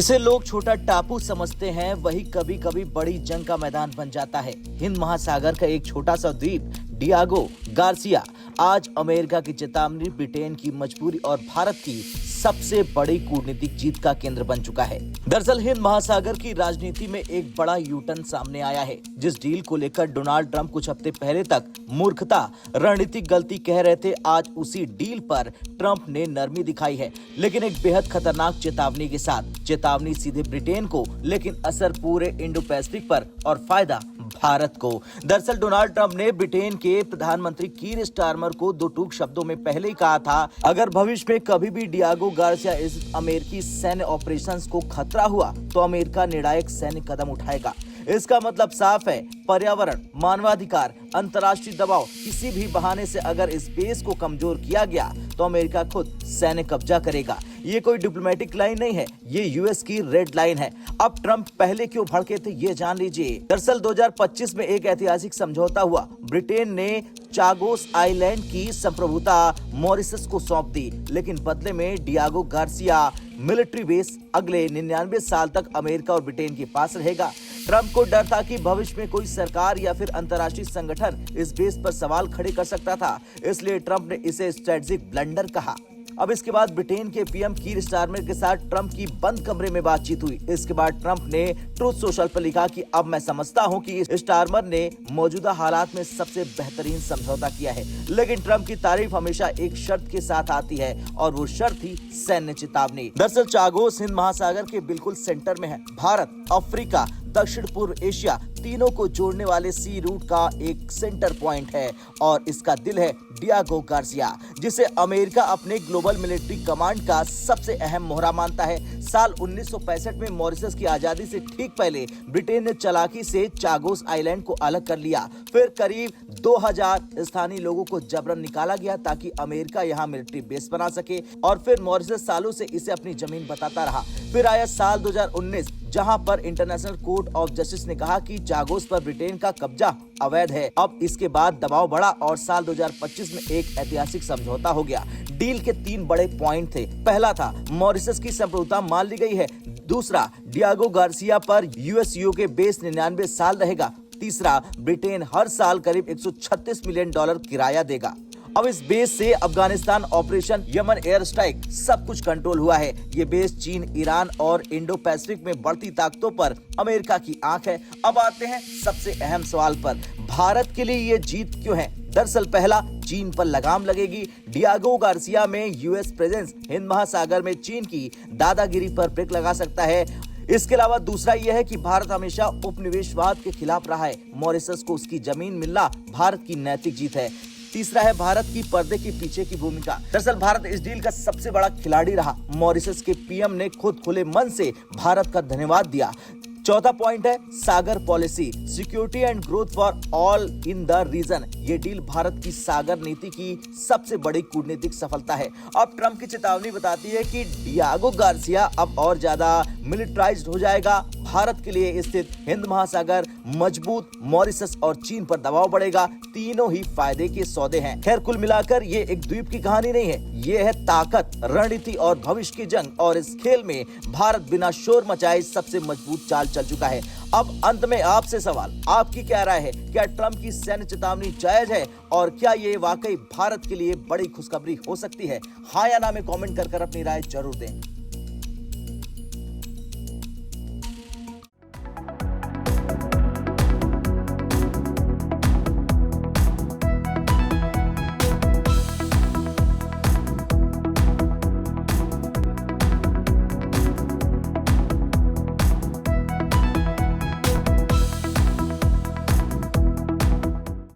जिसे लोग छोटा टापू समझते हैं वही कभी कभी बड़ी जंग का मैदान बन जाता है। हिंद महासागर का एक छोटा सा द्वीप डियागो गार्सिया आज अमेरिका की चेतावनी, ब्रिटेन की मजबूरी और भारत की सबसे बड़ी कूटनीतिक जीत का केंद्र बन चुका है। दरअसल हिंद महासागर की राजनीति में एक बड़ा यूटर्न सामने आया है। जिस डील को लेकर डोनाल्ड ट्रंप कुछ हफ्ते पहले तक मूर्खता, रणनीतिक गलती कह रहे थे, आज उसी डील पर ट्रंप ने नरमी दिखाई है, लेकिन एक बेहद खतरनाक चेतावनी के साथ। चेतावनी सीधे ब्रिटेन को, लेकिन असर पूरे इंडो पैसिफिक पर और फायदा भारत को। दरअसल डोनाल्ड ट्रंप ने ब्रिटेन के प्रधानमंत्री कीर स्टारमर को दो टूक शब्दों में पहले ही कहा था, अगर भविष्य में कभी भी डियागो गार्सिया इस अमेरिकी सैन्य ऑपरेशंस को खतरा हुआ तो अमेरिका निर्णायक सैन्य कदम उठाएगा। इसका मतलब साफ है, पर्यावरण, मानवाधिकार, अंतर्राष्ट्रीय दबाव, किसी भी बहाने से अगर इस बेस को कमजोर किया गया तो अमेरिका खुद सैन्य कब्जा करेगा। ये कोई डिप्लोमेटिक लाइन नहीं है, ये यूएस की रेड लाइन है। अब ट्रंप पहले क्यों भड़के थे ये जान लीजिए। दरअसल 2025 में एक ऐतिहासिक समझौता हुआ। ब्रिटेन ने चागोस आइलैंड की संप्रभुता मॉरिशस को सौंप दी, लेकिन बदले में डियागो गार्सिया मिलिट्री बेस अगले 99 साल तक अमेरिका और ब्रिटेन के पास रहेगा। ट्रंप को डर था कि भविष्य में कोई सरकार या फिर अंतर्राष्ट्रीय संगठन इस बेस पर सवाल खड़े कर सकता था, इसलिए ट्रंप ने इसे स्ट्रेटेजिक ब्लंडर कहा। अब इसके बाद ब्रिटेन के पीएम कीर स्टारमर के साथ ट्रंप की बंद कमरे में बातचीत हुई। इसके बाद ट्रंप ने ट्रूथ सोशल पर लिखा कि अब मैं समझता हूं कि स्टारमर ने मौजूदा हालात में सबसे बेहतरीन समझौता किया है, लेकिन ट्रंप की तारीफ हमेशा एक शर्त के साथ आती है और वो शर्त थी सैन्य चेतावनी। दरअसल चागोस हिंद महासागर के बिल्कुल सेंटर में है। भारत, अफ्रीका, दक्षिण पूर्व एशिया तीनों को जोड़ने वाले सी रूट का एक सेंटर पॉइंट है और इसका दिल है डियागो गार्सिया, जिसे अमेरिका अपने ग्लोबल मिलिट्री कमांड का सबसे अहम मोहरा मानता है। साल 1965 में मॉरिशस की आजादी से ठीक पहले ब्रिटेन ने चालाकी से चागोस आइलैंड को अलग कर लिया। फिर करीब 2000 स्थानीय लोगों को जबरन निकाला गया ताकि अमेरिका यहाँ मिलिट्री बेस बना सके, और फिर मॉरिशस सालों से इसे अपनी जमीन बताता रहा। फिर आया साल 2019, जहां पर इंटरनेशनल कोर्ट ऑफ जस्टिस ने कहा कि चागोस पर ब्रिटेन का कब्जा अवैध है। अब इसके बाद दबाव बढ़ा और साल 2025 में एक ऐतिहासिक समझौता हो गया। डील के 3 बड़े पॉइंट थे। पहला था मॉरिशस की संप्रभुता मान ली गई है। दूसरा, डियागो गार्सिया पर यूएसयू के बेस 99 साल रहेगा। तीसरा, ब्रिटेन हर साल करीब $136 मिलियन किराया देगा। अब इस बेस से Afghanistan operation, Yemen air strike सब कुछ कंट्रोल हुआ है। ये बेस चीन, ईरान और इंडो पैसिफिक में बढ़ती ताकतों पर अमेरिका की आंख है। अब आते हैं सबसे अहम सवाल पर, भारत के लिए ये जीत क्यों है? दरअसल पहला, चीन पर लगाम लगेगी। डियागो गार्सिया में यूएस प्रेजेंस हिंद महासागर में चीन की दादागिरी पर ब्रेक लगा सकता है। इसके अलावा दूसरा यह है कि भारत हमेशा उपनिवेशवाद के खिलाफ रहा है। मॉरिशस को उसकी जमीन मिलना भारत की नैतिक जीत है। तीसरा है भारत की पर्दे के पीछे की भूमिका। दरअसल भारत इस डील का सबसे बड़ा खिलाड़ी रहा। मॉरिशस के पीएम ने खुद खुले मन से भारत का धन्यवाद दिया। चौथा पॉइंट है SAGAR policy, security and growth for all in the region. ये डील भारत की सागर नीति की सबसे बड़ी कूटनीतिक सफलता है। अब ट्रंप की चेतावनी बताती है कि डियागो गार्सिया अब और ज्यादा मिलिटराइज्ड हो जाएगा। भारत के लिए स्थित हिंद महासागर मजबूत, मॉरिशस और चीन पर दबाव बढ़ेगा। तीनों ही फायदे के सौदे हैं। खैर, कुल मिलाकर ये एक द्वीप की कहानी नहीं है, ये है ताकत, रणनीति और भविष्य की जंग। और इस खेल में भारत बिना शोर मचाए सबसे मजबूत चाल चल चुका है। अब अंत में आपसे सवाल, आपकी क्या राय है? क्या ट्रंप की सैन्य चेतावनी जायज है और क्या ये वाकई भारत के लिए बड़ी खुशखबरी हो सकती है? हाँ या ना में कमेंट कर अपनी राय जरूर दें।